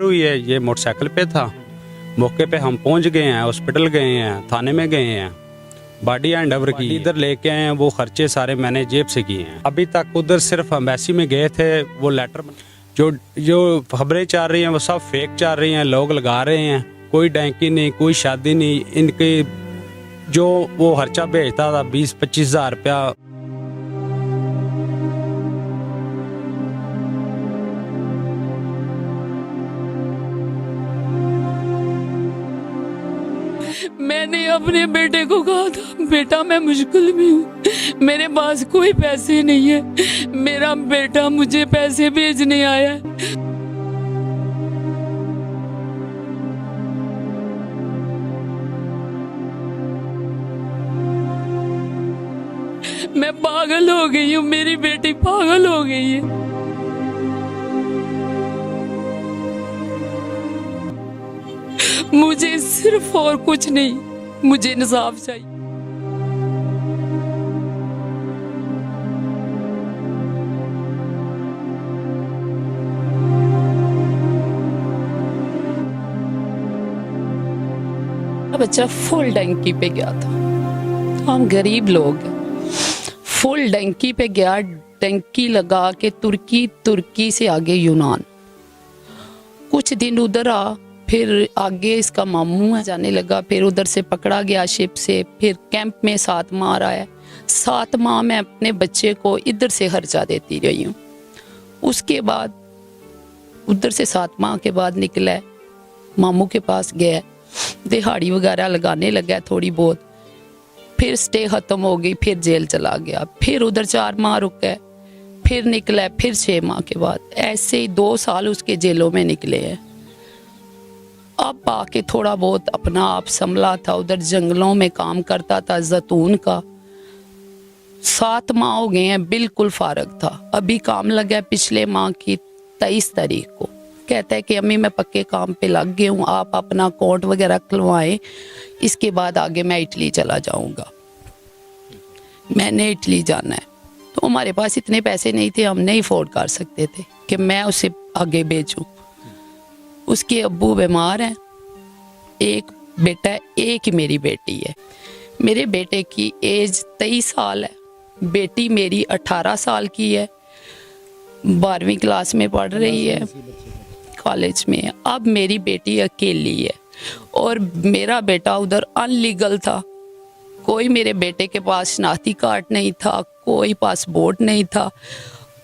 हुई है, ये मोटरसाइकिल पे था। मौके पे हम पहुंच गए हैं, हॉस्पिटल गए हैं, थाने में गए हैं, बॉडी हैंड ओवर की, इधर लेके आए हैं। वो खर्चे सारे मैंने जेब से किए हैं। अभी तक उधर सिर्फ एम्बेसी में गए थे, वो लेटर जो जो खबरें चल रही हैं वो सब फेक चल रही हैं, लोग लगा रहे हैं। कोई डैंकी नहीं, कोई शादी नहीं। इनके जो वो खर्चा भेजता था 20-25 हज़ार रुपया, मैंने अपने बेटे को कहा था, बेटा मैं मुश्किल में हूँ, मेरे पास कोई पैसे नहीं है, मेरा बेटा मुझे पैसे भेजने आया है। मैं पागल हो गई हूँ, मेरी बेटी पागल हो गई है। मुझे सिर्फ और कुछ नहीं, मुझे इंसाफ चाहिए। बच्चा फुल डंकी पे गया था, हम गरीब लोग हैं। फुल डंकी पे गया, डंकी लगा के तुर्की, तुर्की से आगे यूनान, कुछ दिन उधर आ, फिर आगे इसका मामू है, जाने लगा। फिर उधर से पकड़ा गया शिप से, फिर कैंप में 7 माह रहा है। 7 माह मैं अपने बच्चे को इधर से खर्चा देती रही हूँ। उसके बाद उधर से 7 माह के बाद निकला है, मामू के पास गया, दिहाड़ी वगैरह लगाने लगा थोड़ी बहुत। फिर स्टे खत्म हो गई, फिर जेल चला गया। फिर उधर 4 माह रुका है, फिर निकला है, फिर 6 माह के बाद। ऐसे ही 2 साल उसके जेलों में निकले हैं। अब आके थोड़ा बहुत अपना आप संभला था, उधर जंगलों में काम करता था जैतून का। 7 माह हो गए हैं, बिल्कुल फारग था। अभी काम लगा पिछले माह की 23 तारीख को, कहता है कि अम्मी मैं पक्के काम पे लग गया हूँ, आप अपना कोर्ट वगैरह खुलवाएं, इसके बाद आगे मैं इटली चला जाऊंगा। मैंने इटली जाना है, तो हमारे पास इतने पैसे नहीं थे, हम नहीं अफोर्ड कर सकते थे कि मैं उसे आगे भेजूं। उसके अब्बू बीमार हैं, एक बेटा है, एक ही मेरी बेटी है। मेरे बेटे की एज 23 साल है, बेटी मेरी 18 साल की है, 12वीं क्लास में पढ़ रही है, कॉलेज में। अब मेरी बेटी अकेली है और मेरा बेटा उधर अनलीगल था। कोई मेरे बेटे के पास शनाख्ती कार्ड नहीं था, कोई पासपोर्ट नहीं था।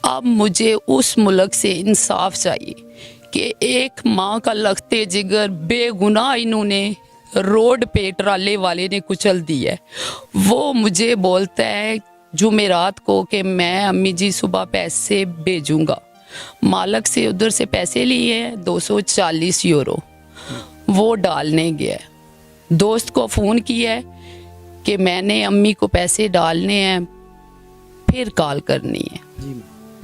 अब मुझे उस मुल्क से इंसाफ चाहिए कि एक माँ का लगते जिगर बेगुनाह इन्होंने रोड पे ट्राले वाले ने कुचल दिया है। वो मुझे बोलता है जुमेरात को कि मैं अम्मी जी सुबह पैसे भेजूंगा। मालक से उधर से पैसे लिए हैं 240 यूरो, वो डालने गया है। दोस्त को फ़ोन किया है कि मैंने अम्मी को पैसे डालने हैं, फिर कॉल करनी है।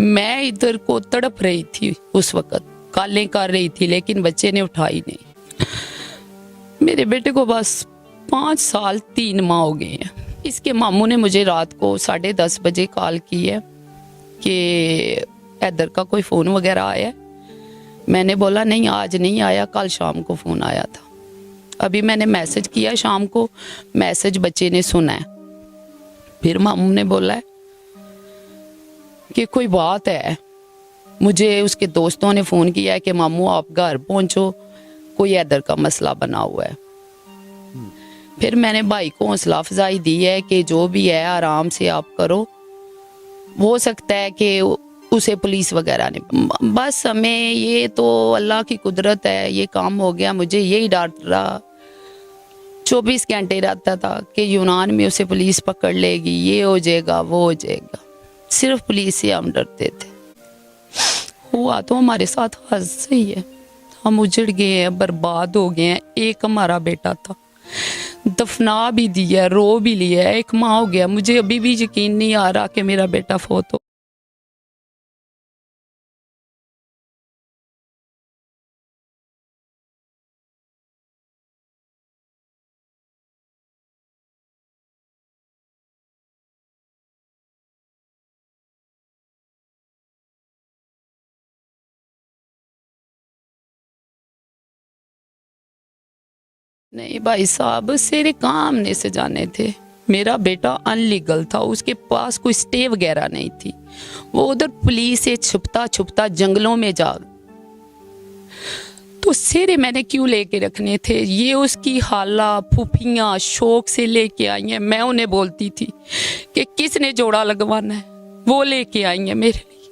मैं इधर को तड़प रही थी उस वक़्त, कॉलें कर रही थी, लेकिन बच्चे ने उठाई नहीं। मेरे बेटे को बस 5 साल 3 माह हो गए हैं। इसके मामू ने मुझे रात को 10:30 बजे कॉल की है कि इधर का कोई फ़ोन वगैरह आया है। मैंने बोला नहीं, आज नहीं आया, कल शाम को फ़ोन आया था। अभी मैंने मैसेज किया शाम को, मैसेज बच्चे ने सुना है। फिर मामू ने बोला है कि कोई बात है। मुझे उसके दोस्तों ने फ़ोन किया है कि मामू आप घर पहुंचो, कोई इधर का मसला बना हुआ है। फिर मैंने भाई को हौसला अफजाई दी है कि जो भी है आराम से आप करो, हो सकता है कि उसे पुलिस वगैरह ने, बस हमें ये तो अल्लाह की कुदरत है, ये काम हो गया। मुझे यही डर रहा 24 घंटे रहता था कि यूनान में उसे पुलिस पकड़ लेगी, ये हो जाएगा, वो हो जाएगा। सिर्फ पुलिस से हम डरते थे। हुआ तो हमारे साथ हादसा ही है, हम उजड़ गए हैं, बर्बाद हो गए हैं। एक हमारा बेटा था, दफना भी दिया, रो भी लिया, 1 माह हो गया। मुझे अभी भी यकीन नहीं आ रहा कि मेरा बेटा फोत हो नहीं भाई साहब, सेरे काम से जाने थे। मेरा बेटा अनलीगल था, उसके पास कोई स्टे वगैरह नहीं थी। वो उधर पुलिस से छुपता छुपता जंगलों में जा, तो सेरे मैंने क्यों लेके रखने थे? ये उसकी खाला फूफियाँ शौक से लेके आई हैं। मैं उन्हें बोलती थी कि किसने जोड़ा लगवाना है, वो लेके आई हैं मेरे लिए।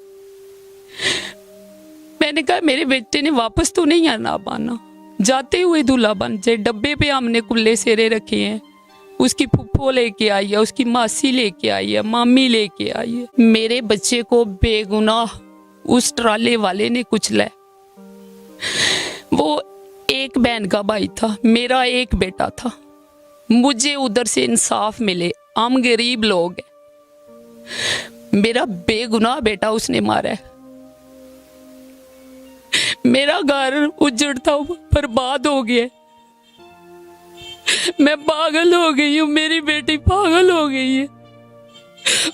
मैंने कहा मेरे बेटे ने वापस तो नहीं आना पाना, जाते हुए दूल्हा बन जाए। डब्बे पे हमने कुल्ले सेरे रखे हैं। उसकी फुफ्फो लेके आई है, उसकी मासी लेके आई है, मामी लेके आई है। मेरे बच्चे को बेगुनाह उस ट्राले वाले ने कुचला। वो एक बहन का भाई था, मेरा एक बेटा था। मुझे उधर से इंसाफ मिले। हम गरीब लोग हैं। मेरा बेगुनाह बेटा उसने मारा है। मेरा घर उजड़ था, बर्बाद हो गया। मैं पागल हो गई हूँ, मेरी बेटी पागल हो गई है।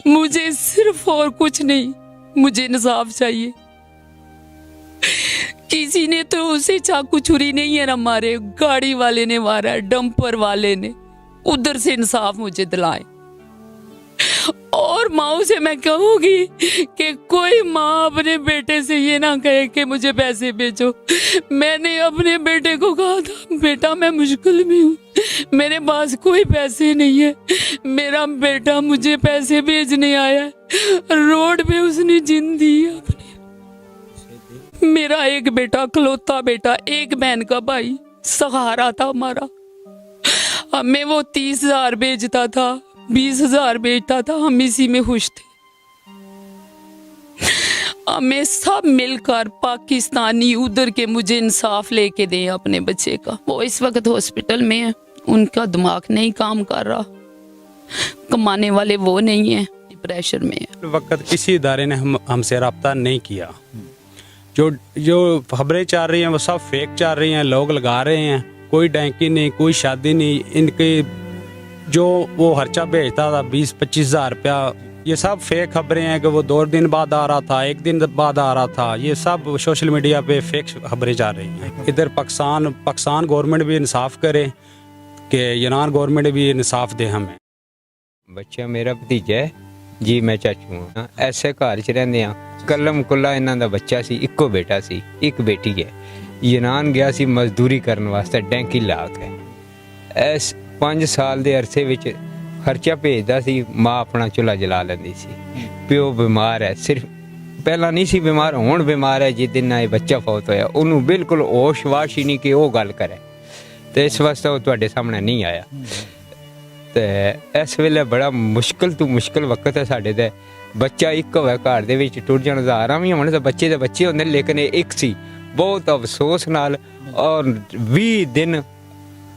मुझे सिर्फ और कुछ नहीं, मुझे इंसाफ चाहिए। किसी ने तो उसे चाकू छुरी नहीं है ना मारे, गाड़ी वाले ने मारा है, डंपर वाले ने। उधर से इंसाफ मुझे दिलाए। और माँ से मैं कहूंगी कि कोई माँ अपने बेटे से ये ना कहे कि मुझे पैसे भेजो। मैंने अपने बेटे को कहा था, बेटा मैं मुश्किल में हूँ, मेरे पास कोई पैसे नहीं है। मेरा बेटा मुझे पैसे भेजने आया है, रोड पे उसने जिन दी अपनी। मेरा एक बेटा, खलौता बेटा, एक बहन का भाई, सहारा था हमारा। हमें वो 30,000 भेजता था, 20,000 भेजता था, हम इसी में खुश थे। हमें सब मिलकर पाकिस्तानी उधर के मुझे इंसाफ लेके दें अपने बच्चे का। वो इस वक्त हॉस्पिटल में है, उनका दिमाग नहीं काम कर रहा, कमाने वाले वो नहीं है, डिप्रेशन में है। वक्त किसी इदारे ने हमसे रब्ता नहीं किया। जो खबरें चल रही हैं वो सब फेक चल रही हैं, लोग लगा रहे हैं। कोई डैंकी नहीं, कोई शादी नहीं। इनके जो वो खर्चा भेजता था 20-25 हज़ार रुपया, ये सब फेक खबरें हैं कि वो 2 दिन बाद आ रहा था, 1 दिन बाद आ रहा था। ये सब सोशल मीडिया पे फेक खबरें जा रही हैं। इधर पाकिस्तान गवर्नमेंट भी इंसाफ करे कि ईरान गवर्नमेंट भी इंसाफ दे हमें। बच्चा मेरा भतीजा है जी, मैं चाचू हाँ। ऐसे घर च रहंदे आ। कलम कुल्ला इन्हां दा बच्चा सी, इक्को बेटा सी, एक बेटी है। ईरान गया सी मजदूरी करन वास्ते, डैंकी ला के। इस 5 साल दे अरसे विच खर्चा भेजदा सी, माँ अपना चुल्हा जला लैंदी सी। प्यो बीमार है, सिर्फ पहला नहीं सी बीमार, हुण बीमार है। जिस दिन ये बच्चा फौत होया उन्होंने बिल्कुल होश वाश ही नहीं कि वो गल करे, तो इस वास्ते वो तुहाडे सामने नहीं आया। तो इस वेले बड़ा मुश्किल तो मुश्किल वक्त है साढ़े ते। बच्चा एक होवे घर दे विच, टुट जाण हज़ारां भी होण, बच्चे दे बच्चे होंदे, लेकिन एक सी। बहुत अफसोस नाल। और 20 दिन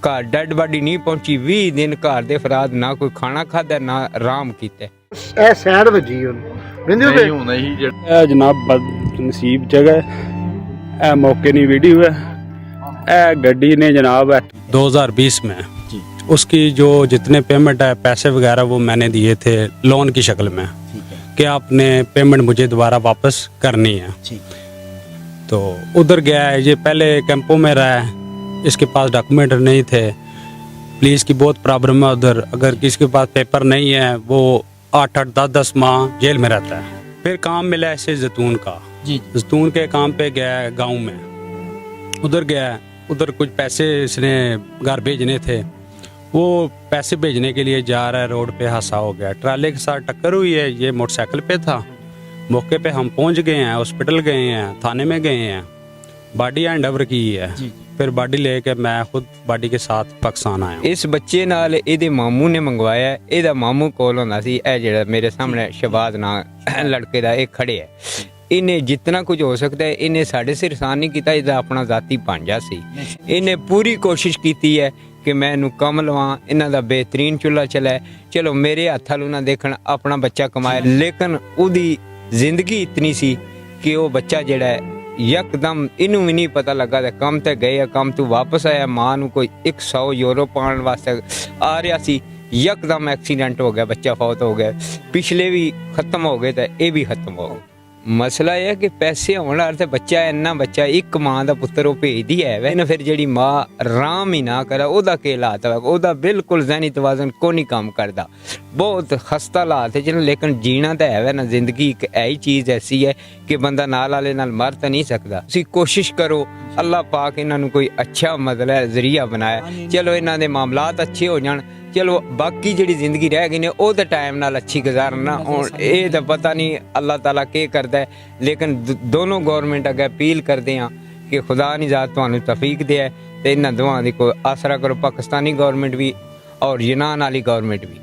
घर डेड बॉडी नहीं पहुंची, 20 दिन घर दे अफराद ना कोई खाना खादा ना आराम कीते। ਇਹ ਸੈਂਡ ਵੱਜੀ ਉਹਨੂੰ ਰਹਿੰਦੇ ਹੋ ਨਹੀਂ ਹੁਣ ਹੀ ਜਿਹੜਾ ਇਹ ਜਨਾਬ ਬਦਨਸੀਬ ਜਗ੍ਹਾ ਹੈ। ਇਹ मौके नहीं वीडियो है। ਇਹ ਗੱਡੀ ने जनाब 2020 में उसकी जो जितने पेमेंट है, पैसे वगैरह, वो मैंने दिए थे लोन की शक्ल में कि आपने पेमेंट मुझे दोबारा वापस करनी है। तो उधर गया है, ये पहले कैंपों में रहा है, इसके पास डॉक्यूमेंट नहीं थे। पुलिस की बहुत प्रॉब्लम है उधर। अगर किसी के पास पेपर नहीं है वो 8-8, 10-10 माह जेल में रहता है। फिर काम मिला ऐसे जैतून का, जैतून के काम पे गया है गाँव में। उधर गया, उधर कुछ पैसे इसने घर भेजने थे, वो पैसे भेजने के लिए जा रहा है, रोड पे हादसा हो गया, ट्राले के साथ टक्कर हुई है। ये मोटरसाइकिल पे था। मौके पे हम पहुंच गए हैं, हॉस्पिटल गए हैं, थाने में गए हैं, बॉडी हैंड ओवर की है। फिर बॉडी लेके मैं खुद बॉडी के साथ पाकिस्तान आया। इस बच्चे नाल ਇਹਦੇ ਮਾਮੂ ਨੇ ਮੰਗਵਾਇਆ। ਇਹਦਾ ਮਾਮੂ ਕੋਲ ਹੁੰਦਾ ਸੀ। ਇਹ ਜਿਹੜਾ ਮੇਰੇ ਸਾਹਮਣੇ ਸ਼ਬਾਜ਼ ਨਾ ਲੜਕੇ ਦਾ ਇਹ ਖੜੇ ਹੈ। ਇਹਨੇ ਜਿੰਨਾ ਕੁਝ ਹੋ ਸਕਦਾ ਹੈ ਇਹਨੇ ਸਾਡੇ ਸਿਰ ਆਸਾਨ ਨਹੀਂ ਕੀਤਾ। ਇਹਦਾ ਆਪਣਾ ਜ਼ਾਤੀ ਭਾਂਜਾ ਸੀ। ਇਹਨੇ ਪੂਰੀ ਕੋਸ਼ਿਸ਼ ਕੀਤੀ ਹੈ कि मैं इनू कम लवां, इन्हां दा बेहतरीन चुल्हा चलै, चलो मेरे हत्थ वाल ना देखण, अपना बच्चा कमाए। लेकिन उहदी जिंदगी इतनी सी कि वो बच्चा जिहड़ा है यकदम इनू भी नहीं पता लगा ते कम ते गए, कम तो वापस आया। मां नू कोई 100 यूरो पाउण वास्ते आ रहा सी, यकदम एक्सीडेंट हो गया, बच्चा फौत हो गया। पिछले भी खत्म हो गए तो ये भी खत्म हो गए। ਮਸਲਾ ਇਹ ਹੈ ਕਿ ਪੈਸੇ ਹੋਣ ਵਾਲਾ ਤੇ ਬੱਚਾ ਇੰਨਾ ਬੱਚਾ ਇੱਕ ਮਾਂ ਦਾ ਪੁੱਤਰ ਉਹ ਭੇਜਦੀ ਹੈ ਵੇ ਨਾ, ਫਿਰ ਜਿਹੜੀ ਮਾਂ ਆਰਾਮ ਹੀ ਨਾ ਕਰੇ ਉਹਦਾ ਕੀ ਹਾਲਾਤ ਹੈ, ਉਹਦਾ ਬਿਲਕੁਲ ਜ਼ਹਿਨੀ ਤਵਾਜ਼ਨ ਕੋਈ ਨਹੀਂ ਕੰਮ ਕਰਦਾ, ਬਹੁਤ ਖਸਤਾ ਹਾਲਾਤ ਹੈ ਜਿਹਨੂੰ। ਲੇਕਿਨ ਜੀਣਾ ਤਾਂ ਹੈ ਵੇ ਨਾ, ਜ਼ਿੰਦਗੀ ਇੱਕ ਐਸੀ ਚੀਜ਼ ਐਸੀ ਹੈ ਕਿ ਬੰਦਾ ਨਾਲ ਵਾਲੇ ਨਾਲ ਮਰ ਤਾਂ ਨਹੀਂ ਸਕਦਾ। ਤੁਸੀਂ ਕੋਸ਼ਿਸ਼ ਕਰੋ, ਅੱਲਾਹ ਪਾਕ ਇਹਨਾਂ ਨੂੰ ਕੋਈ ਅੱਛਾ ਮਤਲਬ ਜ਼ਰੀਆ ਬਣਾਇਆ, ਚਲੋ ਇਹਨਾਂ ਦੇ ਮਾਮਲਾਤ ਅੱਛੇ ਹੋ ਜਾਣ, ਚਲੋ ਬਾਕੀ ਜਿਹੜੀ ਜ਼ਿੰਦਗੀ ਰਹਿ ਗਈ ਨੇ ਉਹ ਤਾਂ ਟਾਈਮ ਨਾਲ ਅੱਛੀ ਗੁਜ਼ਾਰਨਾ। ਹੁਣ ਇਹ ਤਾਂ ਪਤਾ ਨਹੀਂ ਅੱਲਾਹ ਤਾਲਾ ਕੀ ਕਰਦਾ ਹੈ, ਲੇਕਿਨ ਦੋਨੋਂ ਗੌਰਮੈਂਟ ਅੱਗੇ ਅਪੀਲ ਕਰਦੇ ਹਾਂ ਕਿ ਖੁਦਾ ਨਿਜਾਤ ਤੁਹਾਨੂੰ ਤੌਫੀਕ ਦੇ ਤੇ ਇਹਨਾਂ ਦੋਵਾਂ ਦੀ ਕੋਈ ਆਸਰਾ ਕਰੋ, ਪਾਕਿਸਤਾਨੀ ਗੌਰਮੈਂਟ ਵੀ ਔਰ ਯੂਨਾਨ ਵਾਲੀ ਗੌਰਮੈਂਟ ਵੀ।